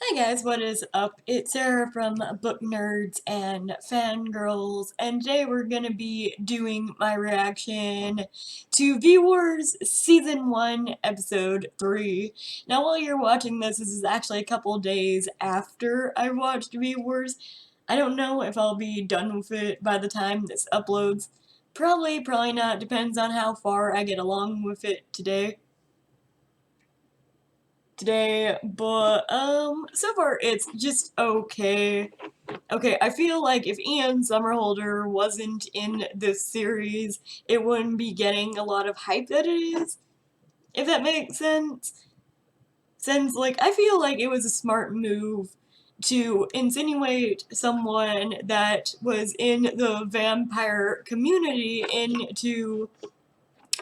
Hi guys, what is up? It's Sarah from Book Nerds and Fangirls, and today we're gonna be doing my reaction to V-Wars Season 1, Episode 3. Now while you're watching this is actually a couple days after I watched V-Wars. I don't know if I'll be done with it by the time this uploads. Probably not, depends on how far I get along with it today, but so far it's just okay. Okay, I feel like if Ian Somerhalder wasn't in this series, it wouldn't be getting a lot of hype that it is, if that makes sense. Since, like, I feel like it was a smart move to insinuate someone that was in the vampire community into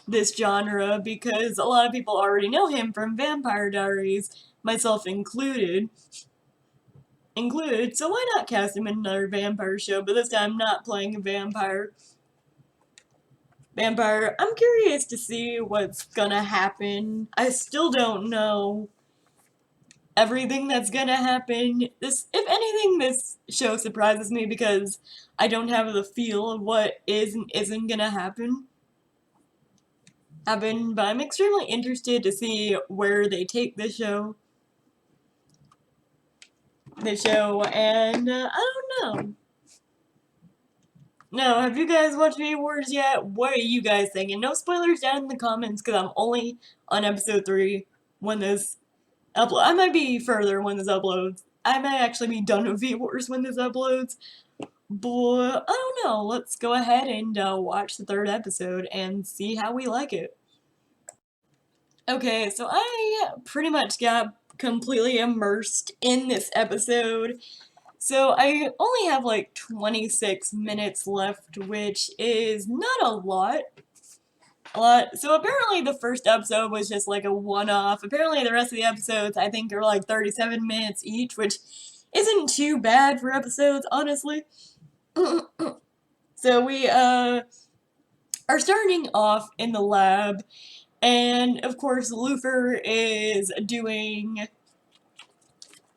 this genre, because a lot of people already know him from Vampire Diaries, myself included, so why not cast him in another vampire show, but this time not playing a vampire. I'm curious to see what's gonna happen. I still don't know everything that's gonna happen. If anything, this show surprises me because I don't have the feel of what is and isn't gonna happen. But I'm extremely interested to see where they take the show. And I don't know. No, have you guys watched V-Wars yet? What are you guys thinking? No spoilers down in the comments, because I'm only on episode 3 when this uploads. I might be further when this uploads. I might actually be done with V-Wars when this uploads. But, I don't know. Let's go ahead and watch the 3rd episode and see how we like it. Okay, so I pretty much got completely immersed in this episode. So I only have like 26 minutes left, which is not a lot. So apparently the first episode was just like a one-off. Apparently the rest of the episodes I think are like 37 minutes each, which isn't too bad for episodes, honestly. So we are starting off in the lab, and of course Luther is doing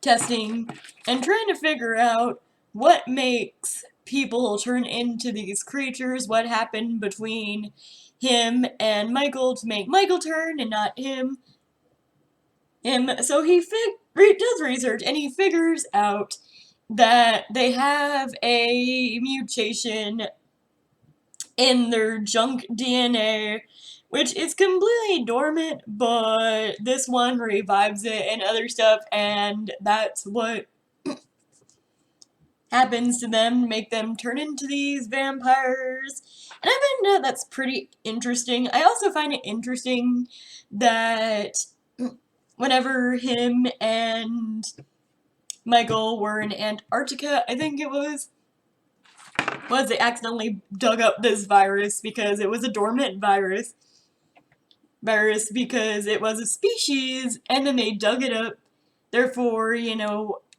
testing and trying to figure out what makes people turn into these creatures, what happened between him and Michael to make Michael turn and not him. So he does research and he figures out that they have a mutation in their junk DNA, which is completely dormant, but this one revives it and other stuff, and that's what happens to them, make them turn into these vampires. And I find that's pretty interesting. I also find it interesting that whenever him and Michael were in Antarctica, I think it was they accidentally dug up this virus because it was a dormant virus because it was a species, and then they dug it up, therefore,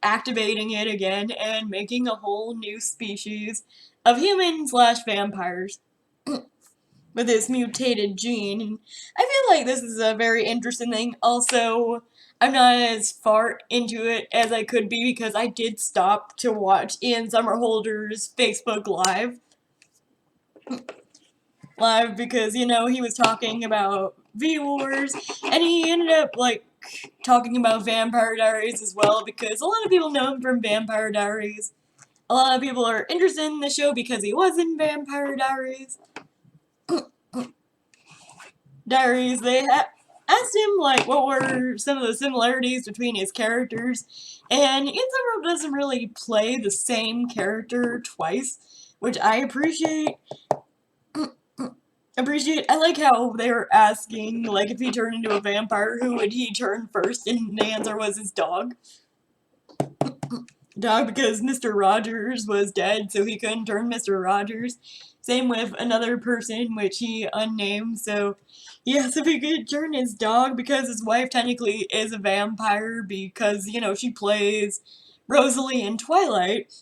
activating it again and making a whole new species of human slash vampires with this mutated gene. And I feel like this is a very interesting thing. Also, I'm not as far into it as I could be because I did stop to watch Ian Somerhalder's Facebook Live because, he was talking about V-Wars, and he ended up, like, talking about Vampire Diaries as well, because a lot of people know him from Vampire Diaries. A lot of people are interested in the show because he was in Vampire Diaries. They asked him, like, what were some of the similarities between his characters, and Ian Somerhalder doesn't really play the same character twice, which I appreciate. I like how they were asking, like, if he turned into a vampire, who would he turn first? And the answer was his dog. Because Mr. Rogers was dead, so he couldn't turn Mr. Rogers. Same with another person, which he unnamed, so yes, if he could turn his dog, because his wife technically is a vampire, because, she plays Rosalie in Twilight.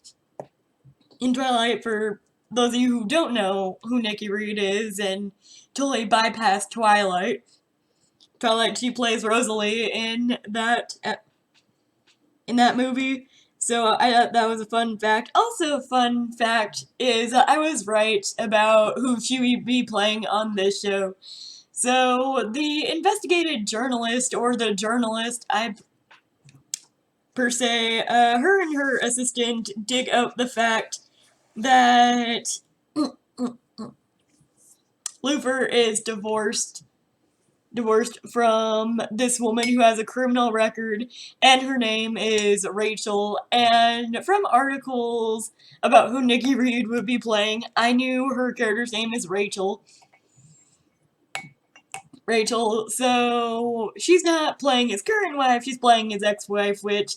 For those of you who don't know who Nikki Reed is and totally bypass Twilight, she plays Rosalie in that in that movie. So I thought that was a fun fact. Also, a fun fact is I was right about who she would be playing on this show. So the investigative journalist, or the journalist, per se, her and her assistant dig up the fact that Luther is divorced from this woman who has a criminal record, and her name is Rachel. And from articles about who Nikki Reed would be playing, I knew her character's name is Rachel. So she's not playing his current wife, she's playing his ex-wife, which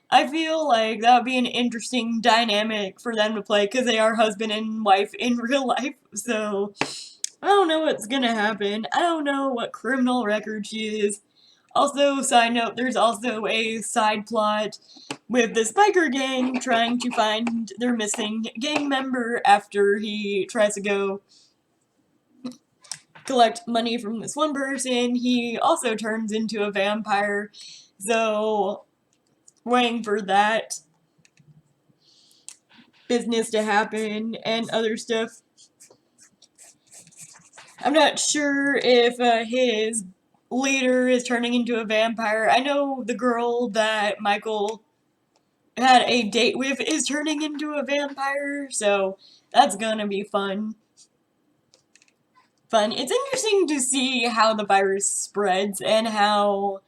I feel like that would be an interesting dynamic for them to play, because they are husband and wife in real life. So I don't know what's gonna happen. I don't know what criminal record she is. Also, side note, there's also a side plot with this biker gang trying to find their missing gang member after he tries to go collect money from this one person. He also turns into a vampire, so waiting for that business to happen and other stuff. I'm not sure if his leader is turning into a vampire. I know the girl that Michael had a date with is turning into a vampire, so that's gonna be fun. It's interesting to see how the virus spreads and how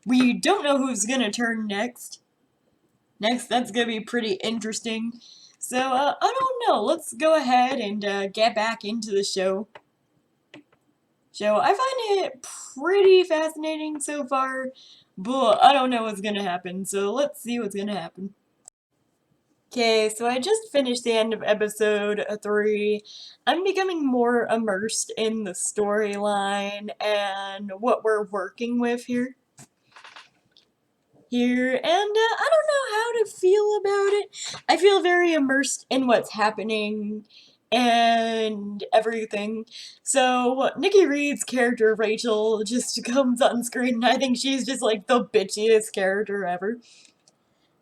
we don't know who's gonna turn next. That's gonna be pretty interesting. So, I don't know. Let's go ahead and get back into the show. I find it pretty fascinating so far, but I don't know what's gonna happen, so let's see what's gonna happen. Okay, so I just finished the end of episode 3. I'm becoming more immersed in the storyline and what we're working with here. And I don't know how to feel about it. I feel very immersed in what's happening and everything. So Nikki Reed's character Rachel just comes on screen, and I think she's just like the bitchiest character ever.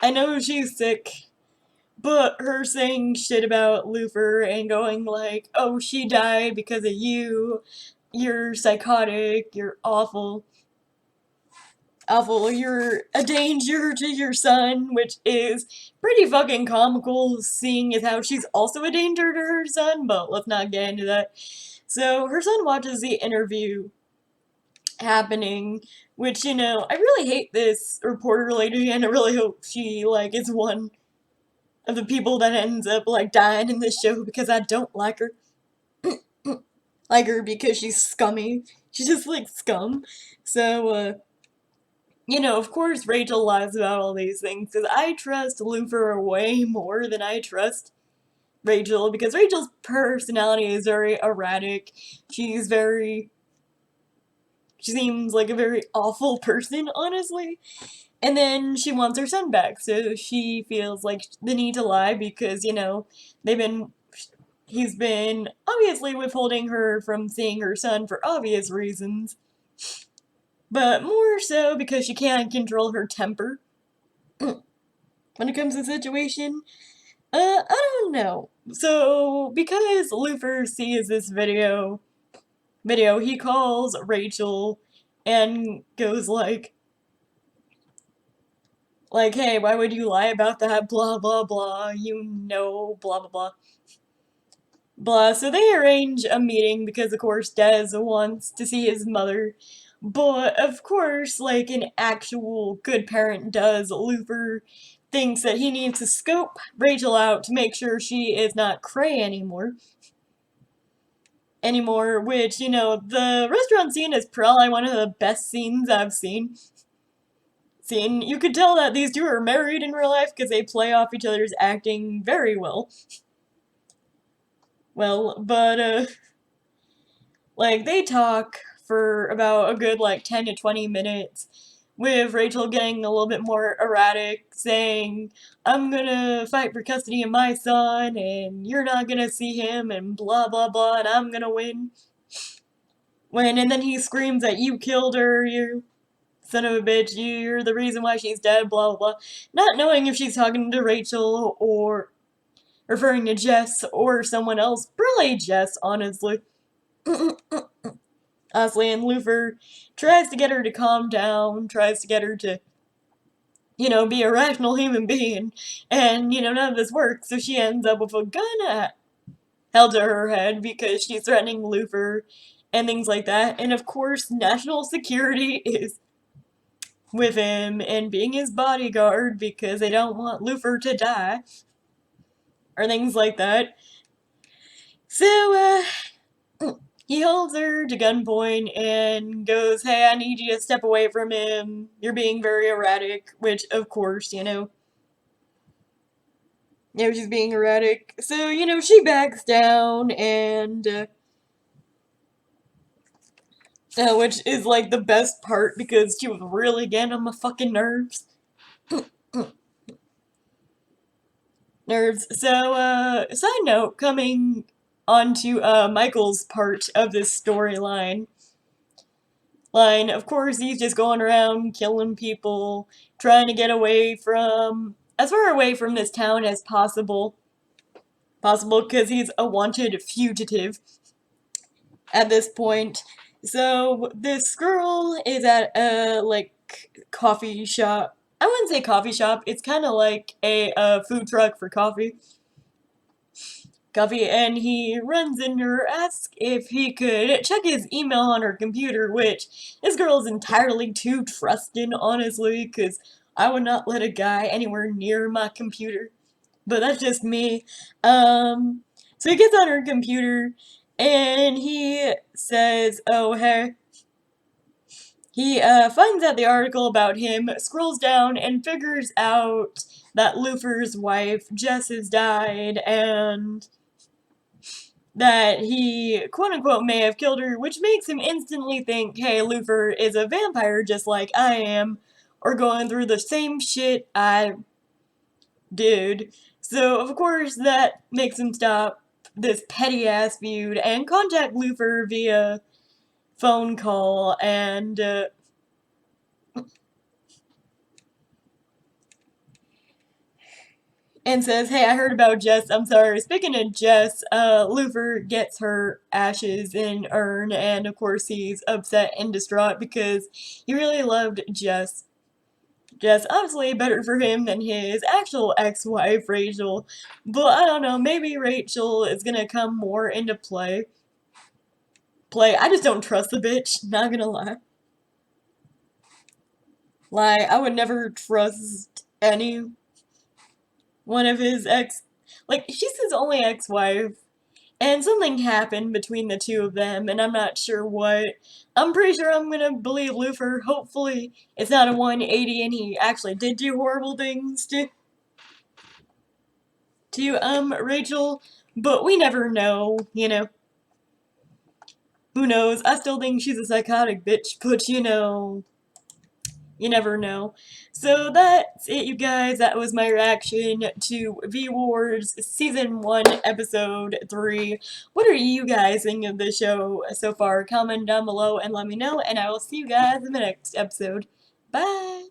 I know she's sick, but her saying shit about Luther and going like, oh, she died because of you, you're psychotic, you're awful, you're a danger to your son, which is pretty fucking comical, seeing as how she's also a danger to her son, but let's not get into that. So her son watches the interview happening, which, you know, I really hate this reporter lady, and I really hope she, like, is one of the people that ends up, like, dying in this show, because I don't like her. Like her because she's scummy. She's just, like, scum. So, you know, of course Rachel lies about all these things, because I trust Luther way more than I trust Rachel, because Rachel's personality is very erratic. She seems like a very awful person, honestly. And then she wants her son back, so she feels like the need to lie because, you know, he's been obviously withholding her from seeing her son for obvious reasons. But more so because she can't control her temper when it comes to the situation. I don't know. So, because Luther sees this video, he calls Rachel and goes like, hey, why would you lie about that, blah, blah, blah, you know, blah, blah, blah. Blah, so they arrange a meeting because, of course, Des wants to see his mother. But, of course, like an actual good parent does, Luther thinks that he needs to scope Rachel out to make sure she is not cray anymore, which, you know, the restaurant scene is probably one of the best scenes I've seen. You could tell that these two are married in real life because they play off each other's acting very well. But, like, they talk for about a good, like, 10 to 20 minutes, with Rachel getting a little bit more erratic, saying, I'm gonna fight for custody of my son, and you're not gonna see him, and blah, blah, blah, and I'm gonna win. And then he screams that you killed her, son of a bitch, you're the reason why she's dead, blah, blah, blah. Not knowing if she's talking to Rachel or referring to Jess or someone else. Probably Jess, honestly. Honestly, and Luther tries to get her to calm down, tries to get her to, be a rational human being, and, none of this works, so she ends up with a gun held to her head because she's threatening Luther and things like that, and of course, national security is with him and being his bodyguard because they don't want Luther to die, or things like that. So, he holds her to gunpoint and goes, hey, I need you to step away from him. You're being very erratic, which, of course, she's being erratic. So, she backs down and, which is, like, the best part because she was really getting on my fucking nerves. So, side note, coming onto, Michael's part of this storyline. Of course, he's just going around killing people, trying to get as far away from this town as possible. Possible because he's a wanted fugitive at this point. So, this girl is at a, coffee shop. I wouldn't say coffee shop, it's kind of like a food truck for coffee. And he runs into her, asks if he could check his email on her computer, which this girl is entirely too trusting, honestly, because I would not let a guy anywhere near my computer. But that's just me. So he gets on her computer, and he says, oh, hey. He finds out the article about him, scrolls down, and figures out that Luther's wife, Jess, has died, and that he, quote-unquote, may have killed her, which makes him instantly think, hey, Luther is a vampire just like I am, or going through the same shit I did. So, of course, that makes him stop this petty-ass feud and contact Luther via phone call and says, hey, I heard about Jess. I'm sorry. Speaking of Jess, Luther gets her ashes in an urn, and of course he's upset and distraught because he really loved Jess. Jess, obviously better for him than his actual ex-wife, Rachel. But I don't know, maybe Rachel is gonna come more into play. I just don't trust the bitch, not gonna lie. I would never trust any one of his she's his only ex-wife, and something happened between the two of them, and I'm not sure what. I'm pretty sure I'm gonna believe Luther. Hopefully, it's not a 180 and he actually did do horrible things to Rachel, but we never know, Who knows? I still think she's a psychotic bitch, but you never know. So that's it, you guys. That was my reaction to V-Wars Season 1, Episode 3. What are you guys thinking of the show so far? Comment down below and let me know, and I will see you guys in the next episode. Bye!